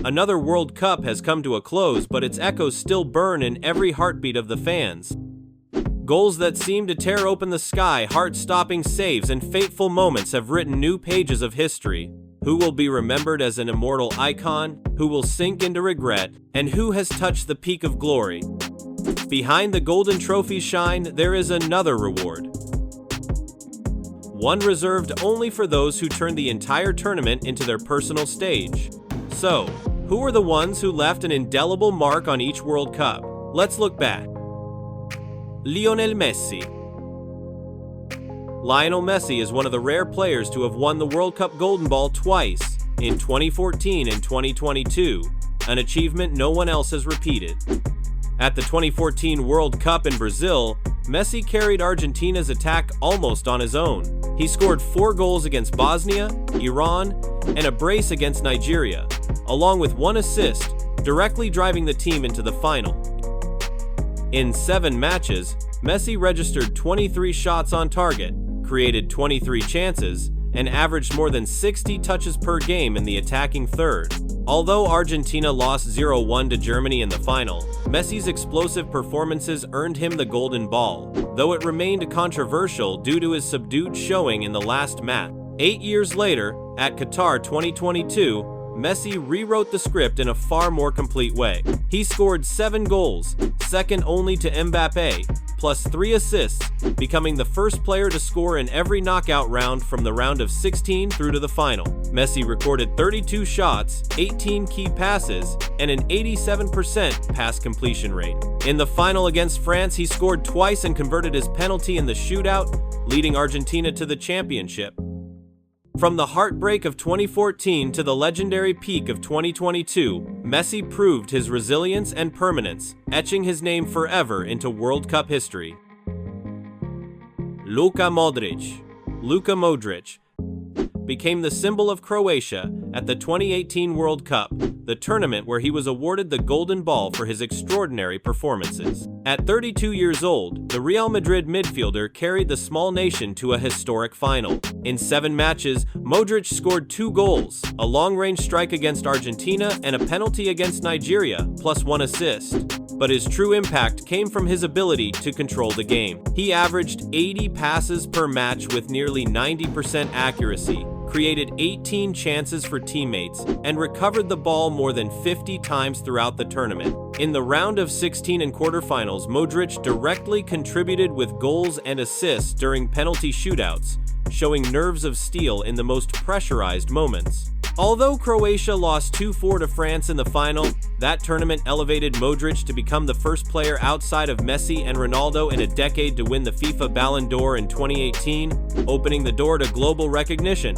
Another World Cup has come to a close, but its echoes still burn in every heartbeat of the fans. Goals that seem to tear open the sky, heart-stopping saves, and fateful moments have written new pages of history. Who will be remembered as an immortal icon? Who will sink into regret? And who has touched the peak of glory? Behind the golden trophy's shine, there is another reward. One reserved only for those who turned the entire tournament into their personal stage. So, who are the ones who left an indelible mark on each World Cup? Let's look back. Lionel Messi. Lionel Messi is one of the rare players to have won the World Cup Golden Ball twice, in 2014 and 2022, an achievement no one else has repeated. At the 2014 World Cup in Brazil, Messi carried Argentina's attack almost on his own. He scored 4 goals against Bosnia, Iran, and a brace against Nigeria, along with 1 assist, directly driving the team into the final. In 7 matches, Messi registered 23 shots on target, created 23 chances, and averaged more than 60 touches per game in the attacking third. Although Argentina lost 0-1 to Germany in the final, Messi's explosive performances earned him the Golden Ball, though it remained controversial due to his subdued showing in the last match. 8 years later, at Qatar 2022, Messi rewrote the script in a far more complete way. He scored 7 goals, second only to Mbappe, plus 3 assists, becoming the first player to score in every knockout round from the round of 16 through to the final. Messi recorded 32 shots, 18 key passes, and an 87% pass completion rate. In the final against France, he scored twice and converted his penalty in the shootout, leading Argentina to the championship. From the heartbreak of 2014 to the legendary peak of 2022, Messi proved his resilience and permanence, etching his name forever into World Cup history. Luka Modric became the symbol of Croatia at the 2018 World Cup, the tournament where he was awarded the Golden Ball for his extraordinary performances. At 32 years old, the Real Madrid midfielder carried the small nation to a historic final. In 7 matches, Modric scored 2 goals, a long-range strike against Argentina and a penalty against Nigeria, plus 1 assist. But his true impact came from his ability to control the game. He averaged 80 passes per match with nearly 90% accuracy, created 18 chances for teammates, and recovered the ball more than 50 times throughout the tournament. In the round of 16 and quarterfinals, Modric directly contributed with goals and assists during penalty shootouts, showing nerves of steel in the most pressurized moments. Although Croatia lost 2-4 to France in the final, that tournament elevated Modric to become the first player outside of Messi and Ronaldo in a decade to win the FIFA Ballon d'Or in 2018, opening the door to global recognition.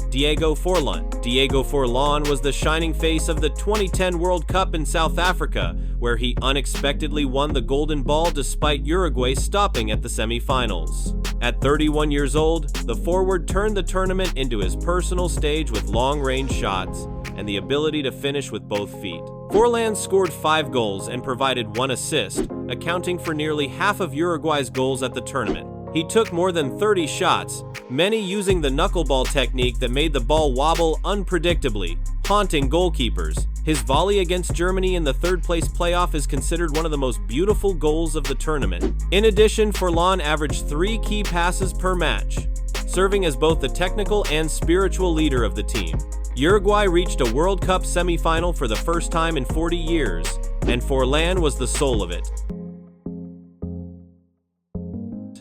Diego Forlan was the shining face of the 2010 World Cup in South Africa, where he unexpectedly won the Golden Ball despite Uruguay stopping at the semi-finals. At 31 years old, the forward turned the tournament into his personal stage with long-range shots and the ability to finish with both feet. Forlan scored 5 goals and provided 1 assist, accounting for nearly half of Uruguay's goals at the tournament. He took more than 30 shots, many using the knuckleball technique that made the ball wobble unpredictably, haunting goalkeepers. His volley against Germany in the third-place playoff is considered one of the most beautiful goals of the tournament. In addition, Forlan averaged 3 key passes per match, serving as both the technical and spiritual leader of the team. Uruguay reached a World Cup semi-final for the first time in 40 years, and Forlan was the soul of it.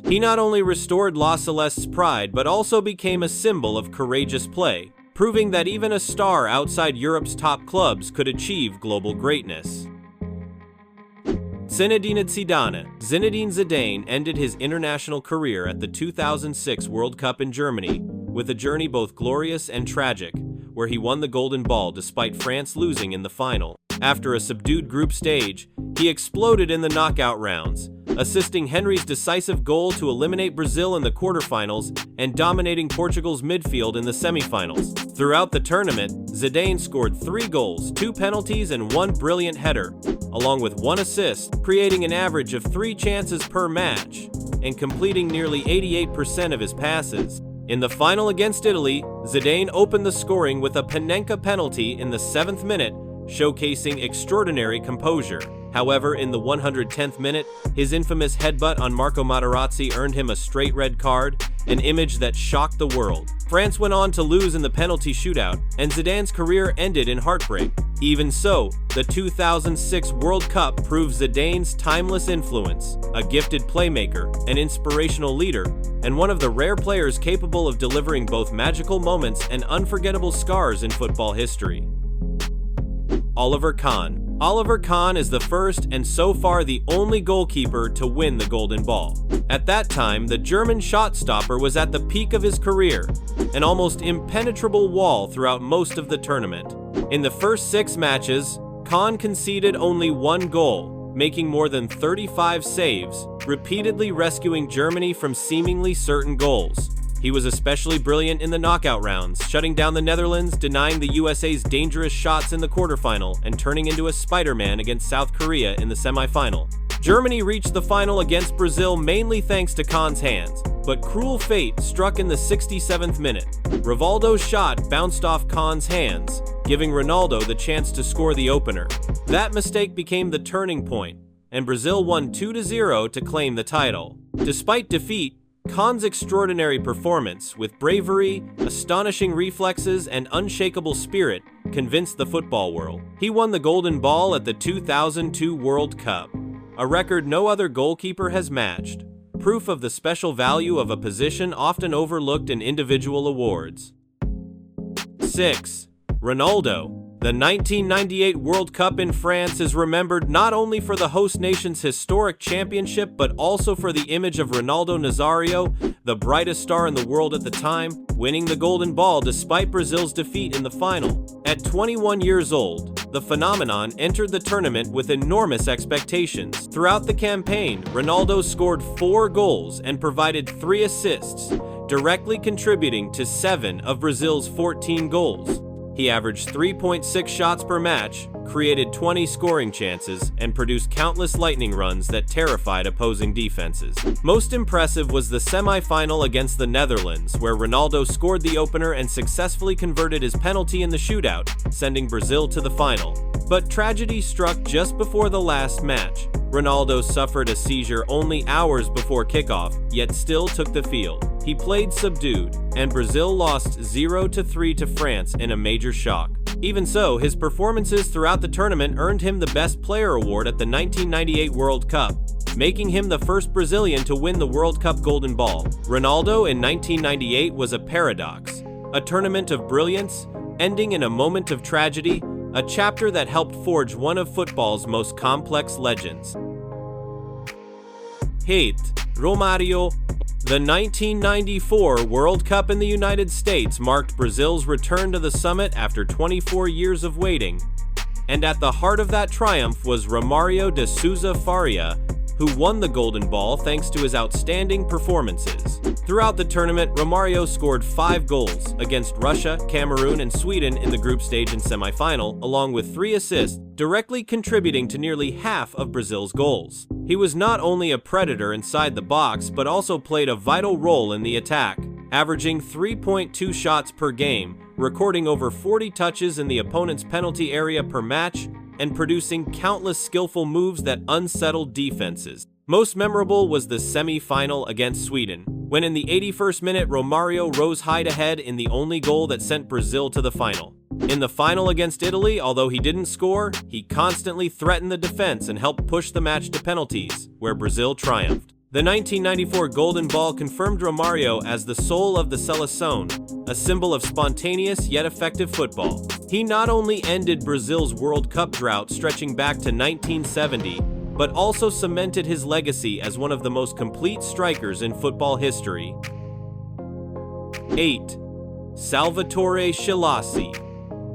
He not only restored La Celeste's pride, but also became a symbol of courageous play, proving that even a star outside Europe's top clubs could achieve global greatness. Zinedine Zidane ended his international career at the 2006 World Cup in Germany, with a journey both glorious and tragic, where he won the Golden Ball despite France losing in the final. After a subdued group stage, he exploded in the knockout rounds, assisting Henry's decisive goal to eliminate Brazil in the quarterfinals and dominating Portugal's midfield in the semifinals. Throughout the tournament, Zidane scored 3 goals, 2 penalties, and 1 brilliant header, along with 1 assist, creating an average of 3 chances per match and completing nearly 88% of his passes. In the final against Italy, Zidane opened the scoring with a Panenka penalty in the 7th minute, showcasing extraordinary composure. However, in the 110th minute, his infamous headbutt on Marco Materazzi earned him a straight red card, an image that shocked the world. France went on to lose in the penalty shootout, and Zidane's career ended in heartbreak. Even so, the 2006 World Cup proved Zidane's timeless influence, a gifted playmaker, an inspirational leader, and one of the rare players capable of delivering both magical moments and unforgettable scars in football history. Oliver Kahn. Oliver Kahn is the first and so far the only goalkeeper to win the Golden Ball. At that time, the German shot stopper was at the peak of his career, an almost impenetrable wall throughout most of the tournament. In the first 6 matches, Kahn conceded only 1 goal, making more than 35 saves, repeatedly rescuing Germany from seemingly certain goals. He was especially brilliant in the knockout rounds, shutting down the Netherlands, denying the USA's dangerous shots in the quarterfinal, and turning into a Spider-Man against South Korea in the semifinal. Germany reached the final against Brazil mainly thanks to Kahn's hands, but cruel fate struck in the 67th minute. Rivaldo's shot bounced off Kahn's hands, giving Ronaldo the chance to score the opener. That mistake became the turning point, and Brazil won 2-0 to claim the title. Despite defeat, Kahn's extraordinary performance, with bravery, astonishing reflexes, and unshakable spirit, convinced the football world. He won the Golden Ball at the 2002 World Cup, a record no other goalkeeper has matched, proof of the special value of a position often overlooked in individual awards. 6. Ronaldo. The 1998 World Cup in France is remembered not only for the host nation's historic championship, but also for the image of Ronaldo Nazario, the brightest star in the world at the time, winning the Golden Ball despite Brazil's defeat in the final. At 21 years old, the phenomenon entered the tournament with enormous expectations. Throughout the campaign, Ronaldo scored 4 goals and provided 3 assists, directly contributing to 7 of Brazil's 14 goals. He averaged 3.6 shots per match, created 20 scoring chances, and produced countless lightning runs that terrified opposing defenses. Most impressive was the semi-final against the Netherlands, where Ronaldo scored the opener and successfully converted his penalty in the shootout, sending Brazil to the final. But tragedy struck just before the last match. Ronaldo suffered a seizure only hours before kickoff, yet still took the field. He played subdued, and Brazil lost 0-3 to France in a major shock. Even so, his performances throughout the tournament earned him the Best Player award at the 1998 World Cup, making him the first Brazilian to win the World Cup Golden Ball. Ronaldo in 1998 was a paradox, a tournament of brilliance, ending in a moment of tragedy, a chapter that helped forge one of football's most complex legends. 8. Romario. The 1994 World Cup in the United States marked Brazil's return to the summit after 24 years of waiting, and at the heart of that triumph was Romario de Souza Faria, who won the Golden Ball thanks to his outstanding performances. Throughout the tournament, Romario scored 5 goals against Russia, Cameroon, and Sweden in the group stage and semifinal, along with 3 assists, directly contributing to nearly half of Brazil's goals. He was not only a predator inside the box, but also played a vital role in the attack, averaging 3.2 shots per game, recording over 40 touches in the opponent's penalty area per match, and producing countless skillful moves that unsettled defenses. Most memorable was the semi-final against Sweden, when in the 81st minute Romario rose high ahead in the only goal that sent Brazil to the final. In the final against Italy, although he didn't score, he constantly threatened the defense and helped push the match to penalties, where Brazil triumphed. The 1994 Golden Ball confirmed Romario as the soul of the Seleção, a symbol of spontaneous yet effective football. He not only ended Brazil's World Cup drought stretching back to 1970, but also cemented his legacy as one of the most complete strikers in football history. 8. Salvatore Schillaci.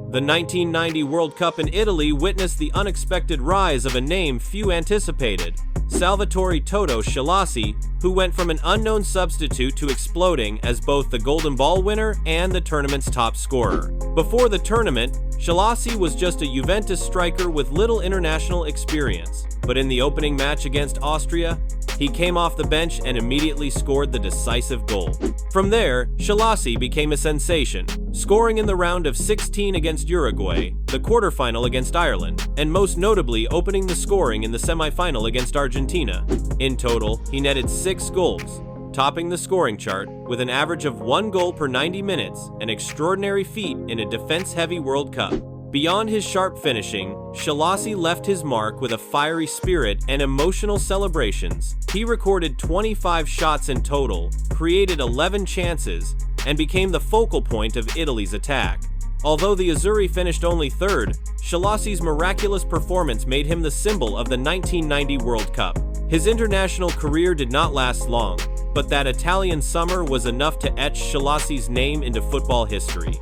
The 1990 World Cup in Italy witnessed the unexpected rise of a name few anticipated, Salvatore Toto Schillaci, who went from an unknown substitute to exploding as both the Golden Ball winner and the tournament's top scorer. Before the tournament, Schillaci was just a Juventus striker with little international experience, but in the opening match against Austria, He came off the bench and immediately scored the decisive goal. From there, Selassie became a sensation, scoring in the round of 16 against Uruguay, the quarterfinal against Ireland, and most notably opening the scoring in the semi-final against Argentina. In total, he netted 6 goals, topping the scoring chart with an average of 1 goal per 90 minutes, an extraordinary feat in a defense-heavy World Cup. Beyond his sharp finishing, Selassie left his mark with a fiery spirit and emotional celebrations. He recorded 25 shots in total, created 11 chances, and became the focal point of Italy's attack. Although the Azzurri finished only third, Selassie's miraculous performance made him the symbol of the 1990 World Cup. His international career did not last long, but that Italian summer was enough to etch Selassie's name into football history.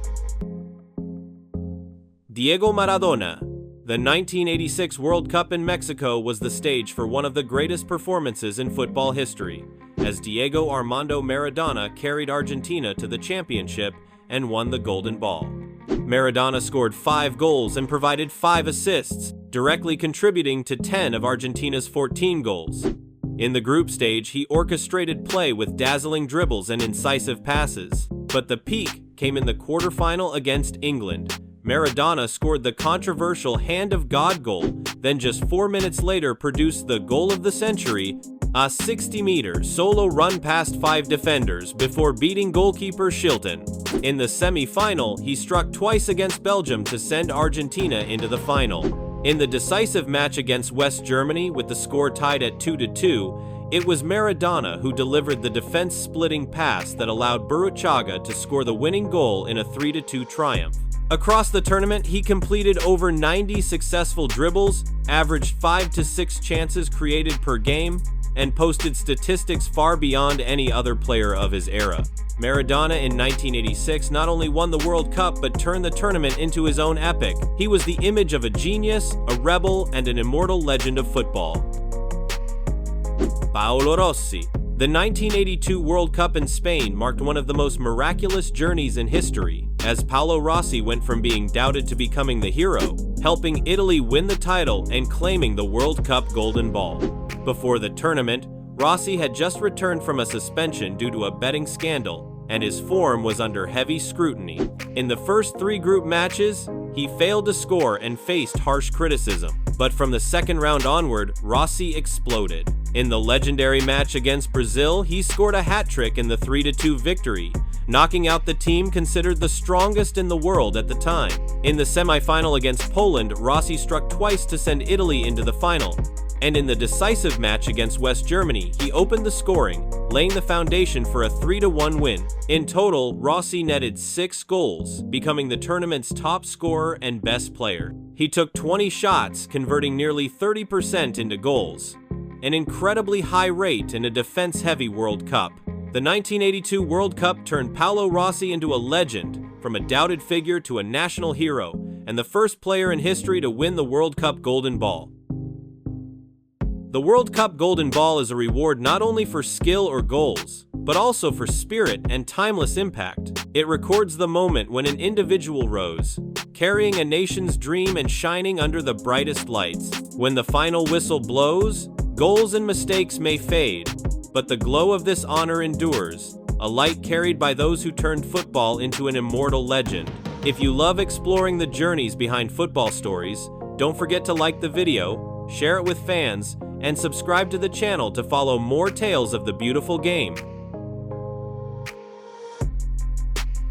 Diego Maradona. The 1986 World Cup in Mexico was the stage for one of the greatest performances in football history, as Diego Armando Maradona carried Argentina to the championship and won the Golden Ball. Maradona scored 5 goals and provided 5 assists, directly contributing to 10 of Argentina's 14 goals. In the group stage, he orchestrated play with dazzling dribbles and incisive passes, but the peak came in the quarterfinal against England. Maradona scored the controversial Hand of God goal, then just 4 minutes later produced the goal of the century, a 60-meter solo run past 5 defenders before beating goalkeeper Shilton. In the semi-final, he struck twice against Belgium to send Argentina into the final. In the decisive match against West Germany with the score tied at 2-2, it was Maradona who delivered the defense-splitting pass that allowed Burruchaga to score the winning goal in a 3-2 triumph. Across the tournament, he completed over 90 successful dribbles, averaged 5 to 6 chances created per game, and posted statistics far beyond any other player of his era. Maradona in 1986 not only won the World Cup but turned the tournament into his own epic. He was the image of a genius, a rebel, and an immortal legend of football. Paolo Rossi. The 1982 World Cup in Spain marked one of the most miraculous journeys in history, as Paolo Rossi went from being doubted to becoming the hero, helping Italy win the title and claiming the World Cup Golden Ball. Before the tournament, Rossi had just returned from a suspension due to a betting scandal, and his form was under heavy scrutiny. In the first 3 group matches, he failed to score and faced harsh criticism, but from the second round onward, Rossi exploded. In the legendary match against Brazil, he scored a hat-trick in the 3-2 victory, knocking out the team considered the strongest in the world at the time. In the semi-final against Poland, Rossi struck twice to send Italy into the final. And in the decisive match against West Germany, he opened the scoring, laying the foundation for a 3-1 win. In total, Rossi netted 6 goals, becoming the tournament's top scorer and best player. He took 20 shots, converting nearly 30% into goals, an incredibly high rate in a defense-heavy World Cup. The 1982 World Cup turned Paolo Rossi into a legend, from a doubted figure to a national hero, and the first player in history to win the World Cup Golden Ball. The World Cup Golden Ball is a reward not only for skill or goals, but also for spirit and timeless impact. It records the moment when an individual rose, carrying a nation's dream and shining under the brightest lights. When the final whistle blows, goals and mistakes may fade, but the glow of this honor endures, a light carried by those who turned football into an immortal legend. If you love exploring the journeys behind football stories, don't forget to like the video, share it with fans, and subscribe to the channel to follow more tales of the beautiful game.